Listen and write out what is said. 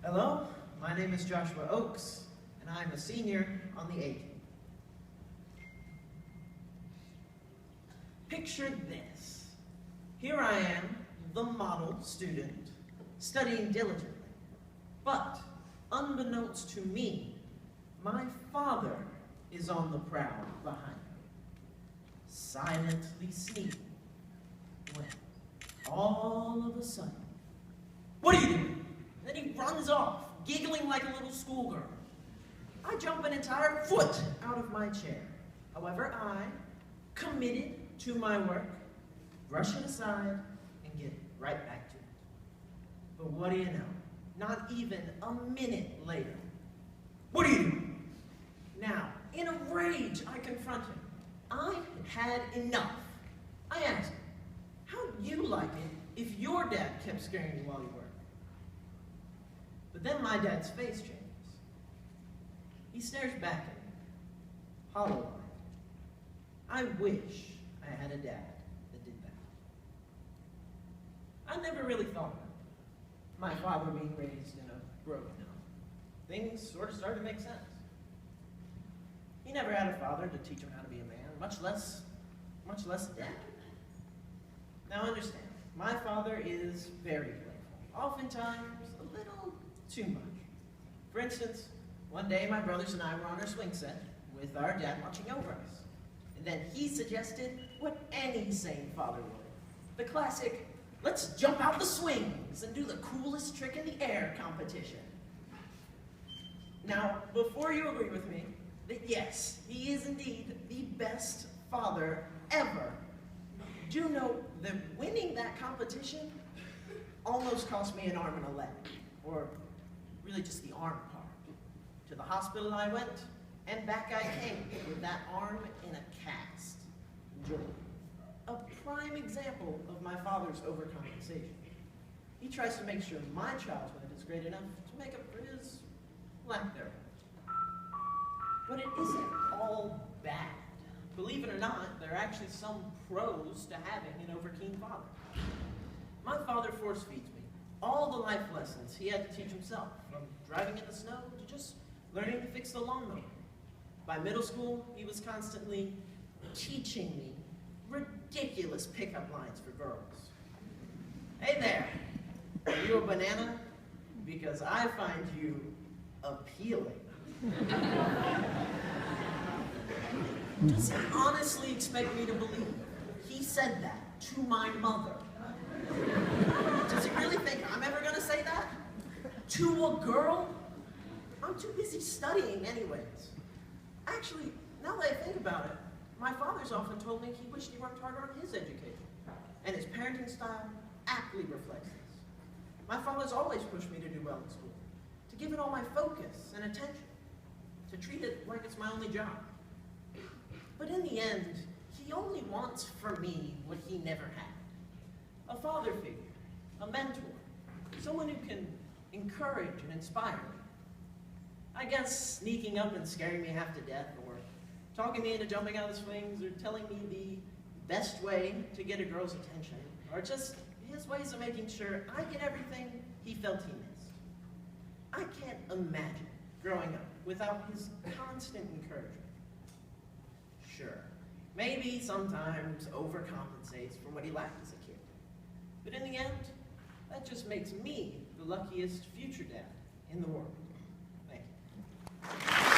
Hello, my name is Joshua Oakes, and I'm a senior on the A team. Picture this. Here I am, the model student, studying diligently. But, unbeknownst to me, my father is on the prowl behind me, silently sneaking, when, all of a sudden, "What are you doing?" Then he runs off, giggling like a little schoolgirl. I jump an entire foot out of my chair. However, I, committed to my work, brush it aside and get right back to it. But what do you know? Not even a minute later. "What are you doing?" Now, in a rage, I confront him. I had enough. I asked him, "How'd you like it if your dad kept scaring you while you worked?" But then my dad's face changes. He stares back at me, hollow-eyed. I wish I had a dad that did that. I never really thought about it. My father being raised in a broken home. Things sort of started to make sense. He never had a father to teach him how to be a man, much less a dad. Now understand, my father is very playful, oftentimes a little too much. For instance, one day my brothers and I were on our swing set with our dad watching over us. And then he suggested what any sane father would. The classic, "Let's jump out the swings and do the coolest trick in the air" competition. Now, before you agree with me, that yes, he is indeed the best father ever, do know that winning that competition almost cost me an arm and a leg, or really just the arm part. To the hospital I went, and back I came with that arm in a cast. Enjoy. A prime example of my father's overcompensation. He tries to make sure my childhood is great enough to make up for his lack thereof. But it isn't all bad. Believe it or not, there are actually some pros to having an overkeen father. My father force feeds me all the life lessons he had to teach himself, from driving in the snow to just learning to fix the lawnmower. By middle school, he was constantly teaching me ridiculous pickup lines for girls. "Hey there, are you a banana? Because I find you appealing." Does he honestly expect me to believe he said that to my mother? Does he really think I'm ever going to say that? To a girl? I'm too busy studying anyways. Actually, now that I think about it, my father's often told me he wished he worked harder on his education, and his parenting style aptly reflects this. My father's always pushed me to do well in school, to give it all my focus and attention, to treat it like it's my only job. But in the end, he only wants for me what he never had. A father figure, a mentor, someone who can encourage and inspire me. I guess sneaking up and scaring me half to death, or talking me into jumping out of the swings, or telling me the best way to get a girl's attention, are just his ways of making sure I get everything he felt he missed. I can't imagine growing up without his constant encouragement. Sure, maybe sometimes overcompensates for what he lacked as a kid. But in the end, that just makes me the luckiest future dad in the world.